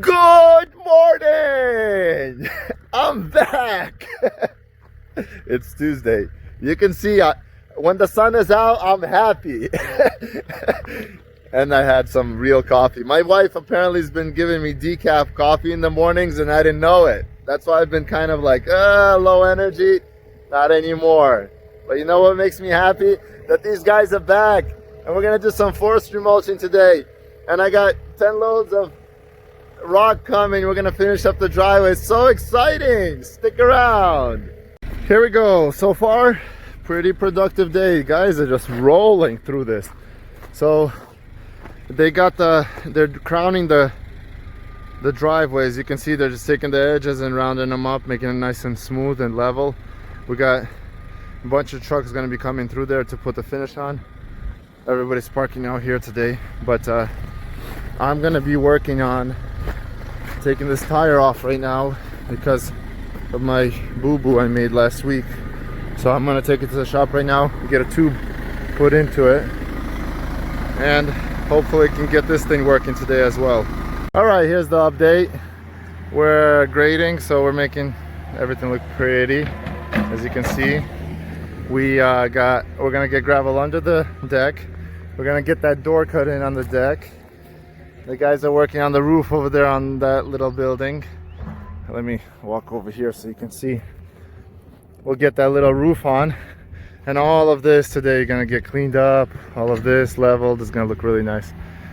Good morning! I'm back! It's Tuesday. You can see when the sun is out, I'm happy. And I had some real coffee. My wife apparently has been giving me decaf coffee in the mornings and I didn't know it. That's why I've been kind of like, low energy. Not anymore. But you know what makes me happy? That these guys are back. And we're gonna do some forestry mulching today. And I got 10 loads of rock coming. We're gonna finish up the driveway. It's so exciting. Stick around. Here we go. So far, pretty productive day. Guys are just rolling through this. So they got they're crowning the driveways. You can see they're just taking the edges and rounding them up, making it nice and smooth and level. We got a bunch of trucks gonna be coming through there to put the finish on. Everybody's parking out here today, but I'm gonna be working on taking this tire off right now because of my boo-boo I made last week. So I'm gonna take it to the shop right now, get a tube put into it, and hopefully can get this thing working today as well. All right, here's the update. We're grading, so we're making everything look pretty. As you can see, we're gonna get gravel under the deck. We're gonna get that door cut in on the deck. The guys are working on the roof over there on that little building. Let me walk over here so you can see. We'll get that little roof on, and all of this today gonna get cleaned up. All of this leveled. It's gonna look really nice.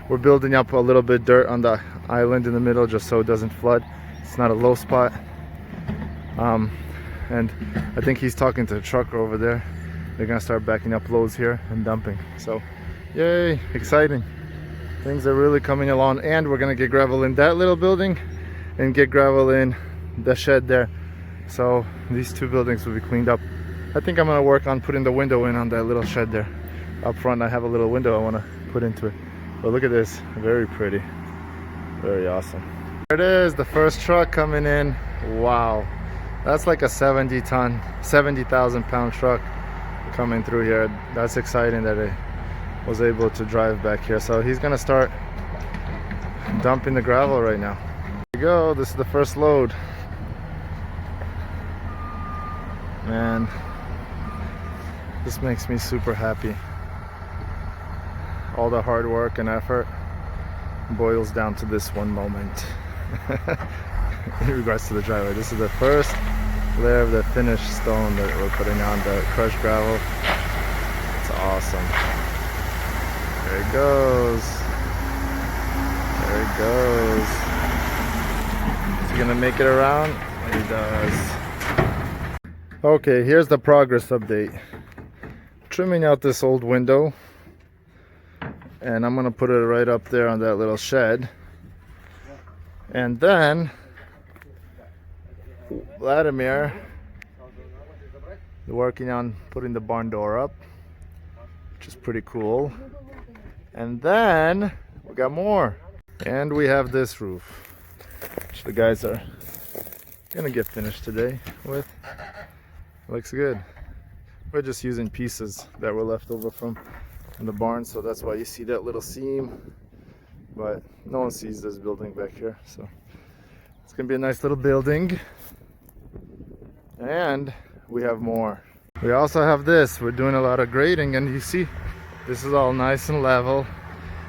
We're building up a little bit dirt on the island in the middle just so it doesn't flood. It's not a low spot. And I think he's talking to the trucker over there. They're gonna start backing up loads here and dumping. So yay, exciting. Things are really coming along, and we're gonna get gravel in that little building and get gravel in the shed there. So these two buildings will be cleaned up. I think I'm gonna work on putting the window in on that little shed there. Up front I have a little window I wanna put into it. But look at this, very pretty, very awesome. There it is, the first truck coming in. Wow, that's like a 70,000 pound truck coming through here. That's exciting that it was able to drive back here. So he's gonna start dumping the gravel right now. Here we go, this is the first load. Man, this makes me super happy. All the hard work and effort boils down to this one moment. In regards to the driveway, this is the first layer of the finished stone that we're putting on, the crushed gravel. It's awesome. There it goes. There it goes. Is he gonna make it around? He does. Okay, here's the progress update. Trimming out this old window, and I'm gonna put it right up there on that little shed. And then Vladimir is working on putting the barn door up, which is pretty cool. And then we got more, and we have this roof, which the guys are gonna get finished today with. Looks good. We're just using pieces that were left over from the barn, so that's why you see that little seam, but no one sees this building back here. So it's gonna be a nice little building. And we have more. We also have this. We're doing a lot of grading, and you see this is all nice and level.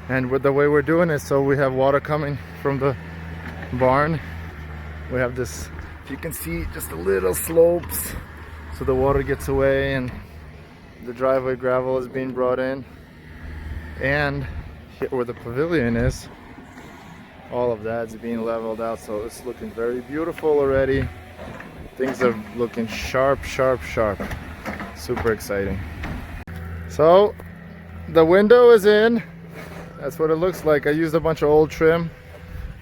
And with the way we're doing it, so we have water coming from the barn. We have this, if you can see, just a little slopes, so the water gets away and the driveway gravel is being brought in. And here where the pavilion is, all of that's being leveled out, so it's looking very beautiful already. Things are looking sharp, sharp, sharp. Super exciting. So the window is in. That's what it looks like. I used a bunch of old trim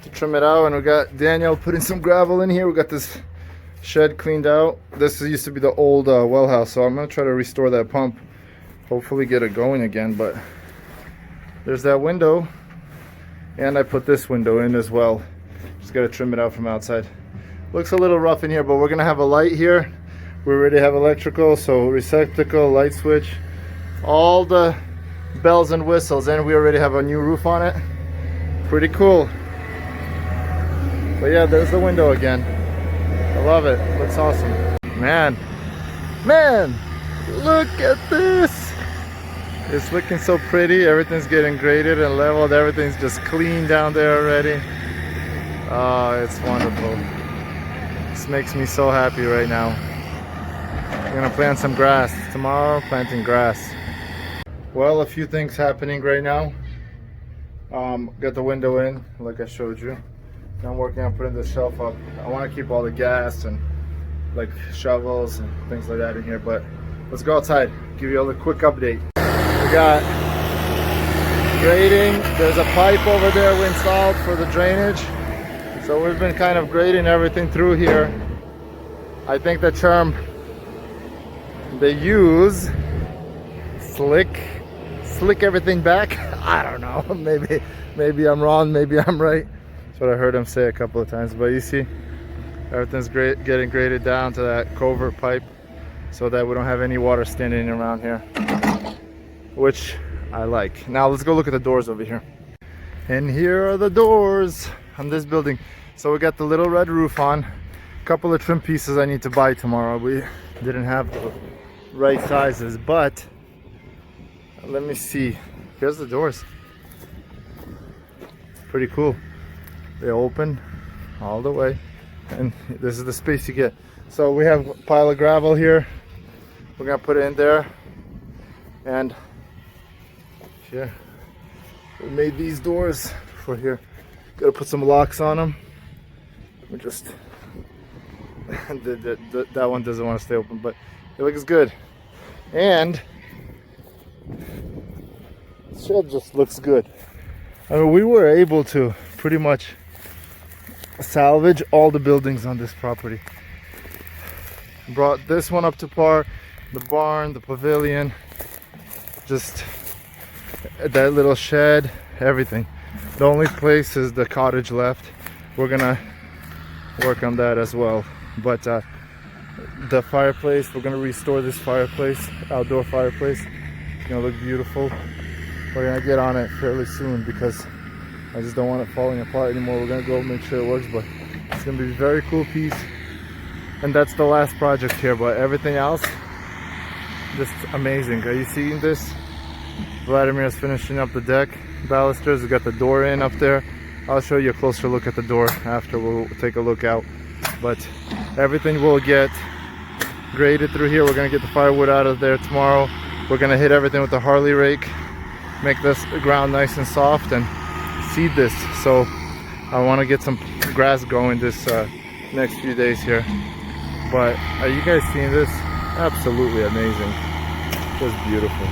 to trim it out, and we got Daniel putting some gravel in here. We got this shed cleaned out. This used to be the old well house, so I'm gonna try to restore that pump, hopefully get it going again. But there's that window, and I put this window in as well. Just gotta trim it out from outside. Looks a little rough in here, but we're gonna have a light here. We already have electrical, so receptacle, light switch, all the bells and whistles, and we already have a new roof on it. Pretty cool. But yeah, there's the window again. I love it. Looks awesome. Man, look at this. It's looking so pretty. Everything's getting graded and leveled. Everything's just clean down there already. Oh, it's wonderful. This makes me so happy right now. I'm gonna plant some grass. Tomorrow, planting grass. Well, a few things happening right now. Got the window in, like I showed you. I'm working on putting the shelf up. I want to keep all the gas and like shovels and things like that in here, but let's go outside, give you all a quick update. We got grading. There's a pipe over there we installed for the drainage. So we've been kind of grading everything through here. I think the term they use, slick everything back. I don't know, maybe I'm wrong, maybe I'm right. That's what I heard him say a couple of times. But you see, everything's getting graded down to that culvert pipe so that we don't have any water standing around here, which I like. Now let's go look at the doors over here. And here are the doors on this building. So we got the little red roof on. A couple of trim pieces I need to buy tomorrow. We didn't have the right sizes, but let me see. Here's the doors. Pretty cool. They open all the way, and this is the space you get. So we have a pile of gravel here. We're gonna put it in there, and yeah, we made these doors for here. Gotta put some locks on them. We just that one doesn't want to stay open, but it looks good. And the shed just looks good. I mean, we were able to pretty much salvage all the buildings on this property. Brought this one up to par, the barn, the pavilion, just that little shed, everything. The only place is the cottage left. We're gonna work on that as well. But the fireplace, we're gonna restore this fireplace, outdoor fireplace. It's gonna look beautiful. We're gonna get on it fairly soon because I just don't want it falling apart anymore. We're gonna go make sure it works, but it's gonna be a very cool piece. And that's the last project here, but everything else, just amazing. Are you seeing this? Vladimir is finishing up the deck balusters. We got the door in up there. I'll show you a closer look at the door after. We'll take a look out. But everything will get graded through here. We're gonna get the firewood out of there tomorrow. We're gonna hit everything with the Harley rake, make this ground nice and soft, and seed this. So I want to get some grass going this next few days here. But are you guys seeing this? Absolutely amazing. Just beautiful.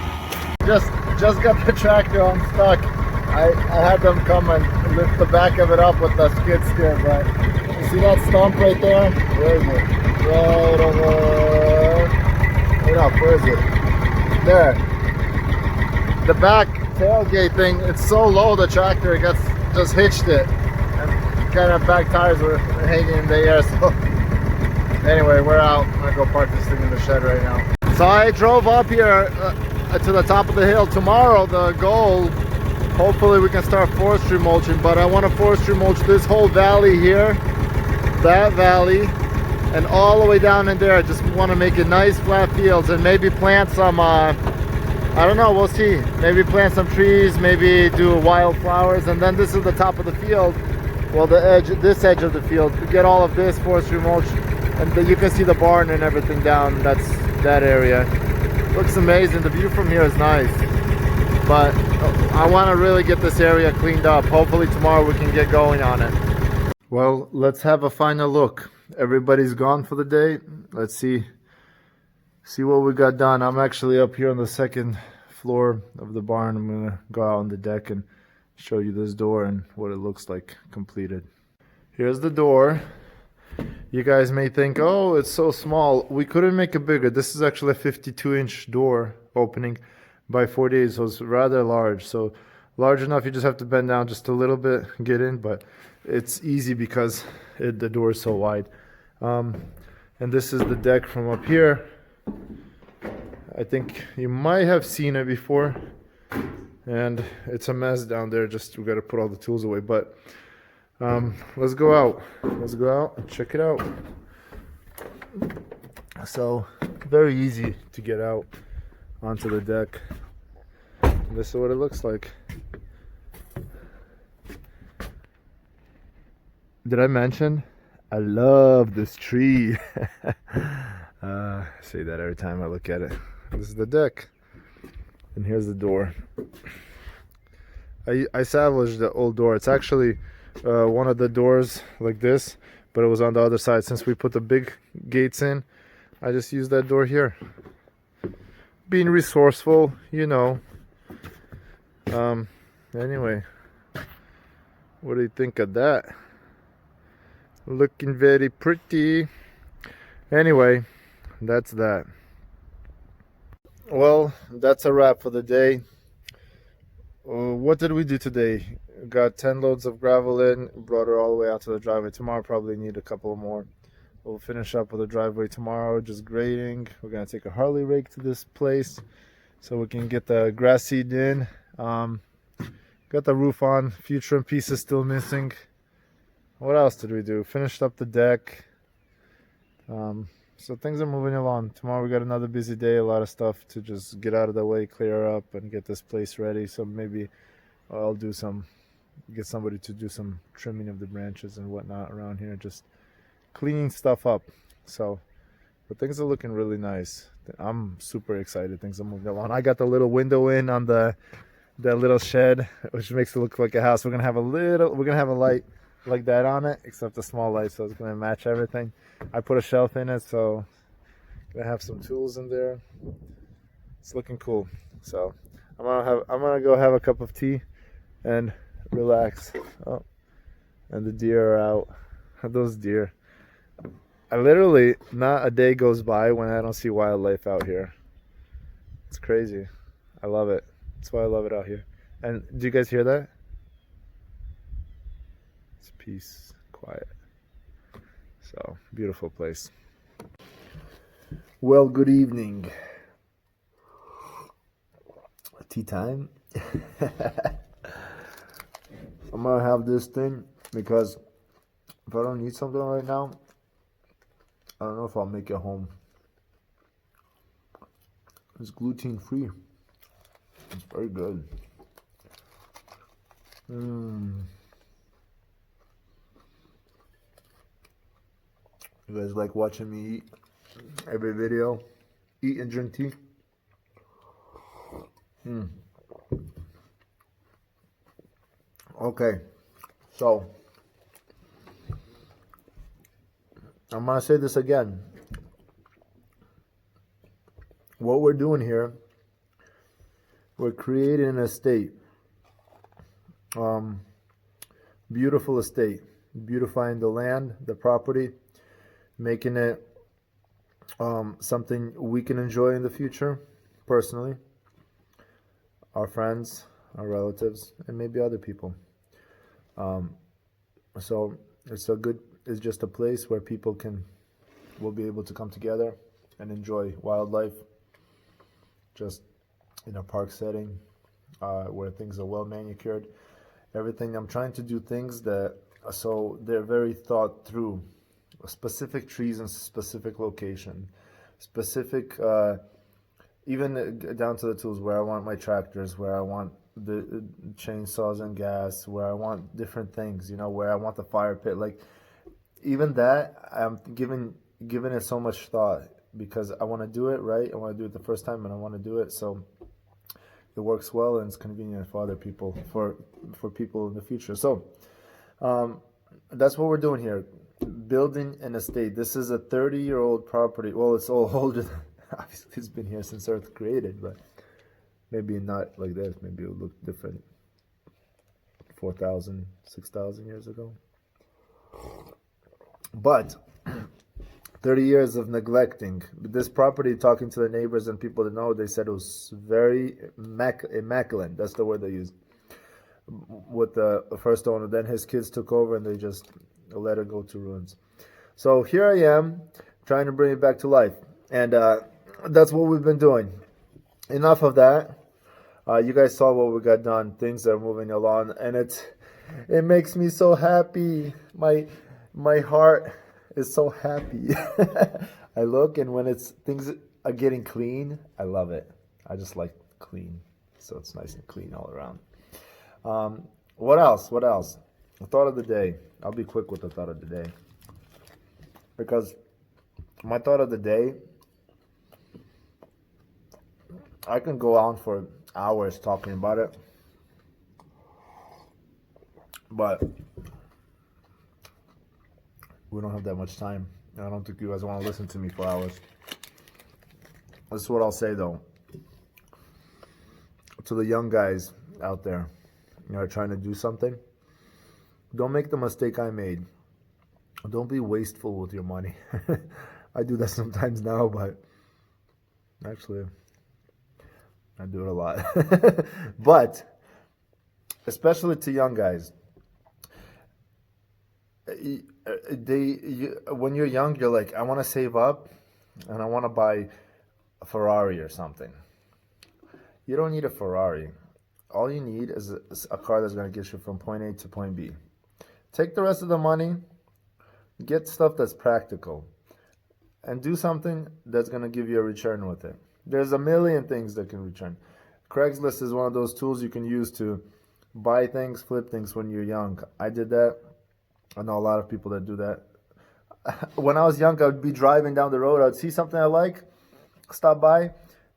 Just got the tractor unstuck. I had them come and lift the back of it up with the skid steer, but you see that stump right there? Where is it? Right over. Wait up, where is it? There. The back tailgate thing, it's so low, the tractor, it just hitched it. And kind of back tires were hanging in the air, so anyway, we're out. I'm gonna go park this thing in the shed right now. So I drove up here to the top of the hill. Tomorrow the goal, hopefully we can start forestry mulching, but I want to forestry mulch this whole valley here, that valley, and all the way down in there. I just want to make it nice flat fields and maybe plant some I don't know, we'll see. Maybe plant some trees, maybe do wildflowers, and then this is the top of the field. Well, this edge of the field, we get all of this forestry mulch, and you can see the barn and everything down. That's that area. Looks amazing. The view from here is nice, but I want to really get this area cleaned up. Hopefully tomorrow we can get going on it. Well, let's have a final look. Everybody's gone for the day. Let's see what we got done. I'm actually up here on the second floor of the barn. I'm gonna go out on the deck and show you this door and what it looks like completed. Here's the door. You guys may think, oh, it's so small. We couldn't make it bigger. This is actually a 52-inch door opening by 48, so it's rather large. So large enough you just have to bend down just a little bit, get in, but it's easy because the door is so wide. And this is the deck from up here. I think you might have seen it before, and it's a mess down there. Just we got to put all the tools away, but Let's go out. Let's go out and check it out. So, very easy to get out onto the deck. This is what it looks like. Did I mention I love this tree? I say that every time I look at it. This is the deck, and here's the door. I salvaged the old door. It's actually one of the doors like this, but it was on the other side. Since we put the big gates in, I just used that door here. Being resourceful, you know. Anyway, what do you think of that? Looking very pretty. Anyway, that's that. Well, that's a wrap for the day. What did we do today? Got 10 loads of gravel in, brought it all the way out to the driveway. Tomorrow probably need a couple more. We'll finish up with the driveway tomorrow, just grading. We're gonna take a Harley rake to this place so we can get the grass seed in. Got the roof on, few trim pieces still missing. What else did we do? Finished up the deck. So things are moving along. Tomorrow we got another busy day, a lot of stuff to just get out of the way, clear up, and get this place ready. So maybe I'll get somebody to do some trimming of the branches and whatnot around here, just cleaning stuff up. But things are looking really nice. I'm super excited. Things are moving along. I got the little window in on that little shed, which makes it look like a house. We're gonna have a light like that on it, except a small light, so it's gonna match everything. I put a shelf in it, so I'm gonna have some tools in there. It's looking cool. So I'm gonna go have a cup of tea and relax. Oh, and the deer are out. Those deer. I literally, not a day goes by when I don't see wildlife out here. It's crazy. I love it. That's why I love it out here. And do you guys hear that? It's peace, quiet. So, beautiful place. Well, good evening. Tea time. I'm gonna have this thing because if I don't need something right now, I don't know if I'll make it home. It's gluten free. It's very good. You guys like watching me eat every video? Eat and drink tea? Okay, so I'm gonna say this again. What we're doing here, we're creating an estate. Beautiful estate, beautifying the land, the property, making it something we can enjoy in the future, personally, our friends, our relatives, and maybe other people. So it's just a place where people will be able to come together and enjoy wildlife, just in a park setting, where things are well manicured. Everything, I'm trying to do things so they're very thought through. Specific trees in specific location, specific, even down to the tools, where I want my tractors, where I want the chainsaws and gas, where I want different things, where I want the fire pit. Like, even that, I'm giving it so much thought, because I want to do it right. I want to do it the first time, and I want to do it so it works well and it's convenient for other people, for people in the future. So that's what we're doing here, building an estate. This is a 30-year-old property. Well, it's all older. Obviously, it's been here since Earth created, but maybe not like this. Maybe it would look different 4,000, 6,000 years ago. But 30 years of neglecting this property. Talking to the neighbors and people that know, they said it was very immaculate. That's the word they used with the first owner. Then his kids took over and they just let it go to ruins. So here I am trying to bring it back to life, and that's what we've been doing. Enough of that. You guys saw what we got done. Things are moving along, and It makes me so happy. My heart is so happy. I look, and when it's things are getting clean, I love it. I just like clean, so it's nice and clean all around. What else? What else? The thought of the day. I'll be quick with the thought of the day, because my thought of the day, I can go on for hours talking about it, but we don't have that much time. I don't think you guys want to listen to me for hours. This is what I'll say, though. To the young guys out there, trying to do something, don't make the mistake I made. Don't be wasteful with your money. I do that sometimes now, but actually, I do it a lot. But especially to young guys, when you're young, you're like, I want to save up and I want to buy a Ferrari or something. You don't need a Ferrari. All you need is a car that's going to get you from point A to point B. Take the rest of the money, get stuff that's practical, and do something that's going to give you a return with it. There's a million things that can return. Craigslist is one of those tools you can use to buy things, flip things when you're young. I did that. I know a lot of people that do that. When I was young, I would be driving down the road. I'd see something I like, stop by,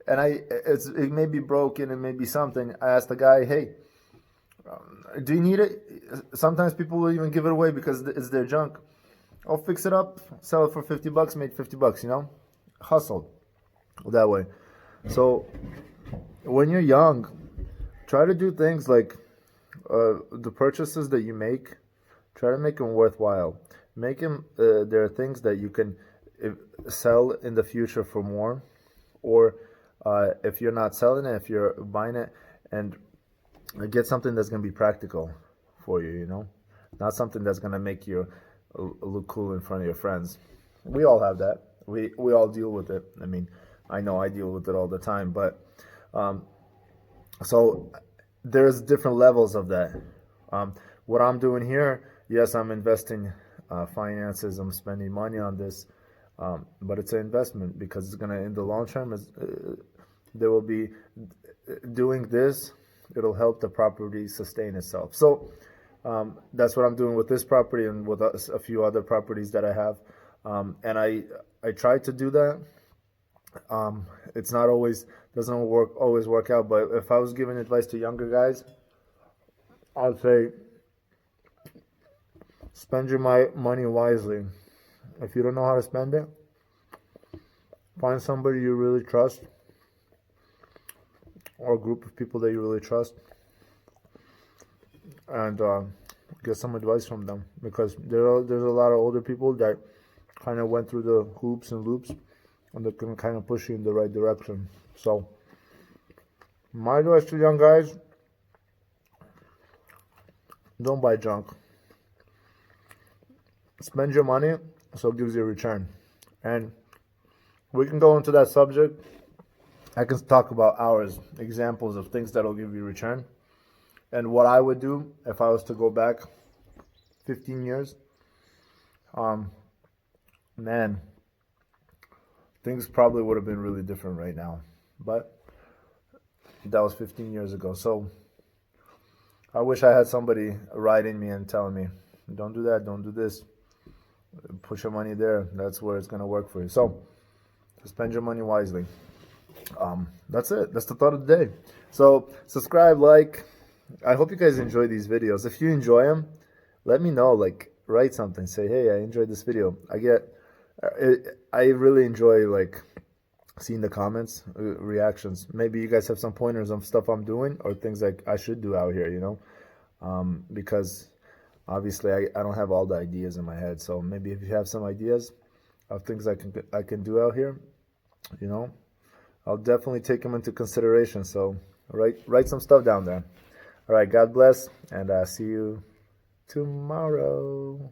and it may be broken, it may be something. I asked the guy, hey, do you need it? Sometimes people will even give it away because it's their junk. I'll fix it up, sell it for $50, made $50, hustled that way. So when you're young, try to do things like the purchases that you make, try to make them worthwhile. Make them, there are things that you can sell in the future for more, or if you're not selling it, if you're buying it, and get something that's going to be practical for you, not something that's going to make you look cool in front of your friends. We all have that. We all deal with it. I mean, I know I deal with it all the time, but so there's different levels of that. What I'm doing here, yes, I'm investing finances, I'm spending money on this, but it's an investment because it's going to, in the long term, there will be doing this, it'll help the property sustain itself. So that's what I'm doing with this property and with a few other properties that I have. And I try to do that. It's not always, doesn't always work out, but if I was giving advice to younger guys, I'd say spend your money wisely. If you don't know how to spend it, find somebody you really trust, or a group of people that you really trust, and get some advice from them, because there's a lot of older people that kind of went through the hoops and loops, and they can kind of push you in the right direction. So my advice to young guys, don't buy junk. Spend your money so it gives you a return. And we can go into that subject. I can talk about hours, examples of things that'll give you return. And what I would do if I was to go back 15 years, man, things probably would have been really different right now. But that was 15 years ago. So I wish I had somebody writing me and telling me, don't do that, don't do this. Put your money there. That's where it's going to work for you. So spend your money wisely. That's it. That's the thought of the day. So subscribe, like. I hope you guys enjoy these videos. If you enjoy them, let me know. Like, write something. Say, hey, I enjoyed this video. I really enjoy like seeing the comments, reactions. Maybe you guys have some pointers on stuff I'm doing or things like I should do out here, because obviously I don't have all the ideas in my head. So maybe if you have some ideas of things I can do out here, I'll definitely take them into consideration. So write some stuff down there. All right, God bless, and see you tomorrow.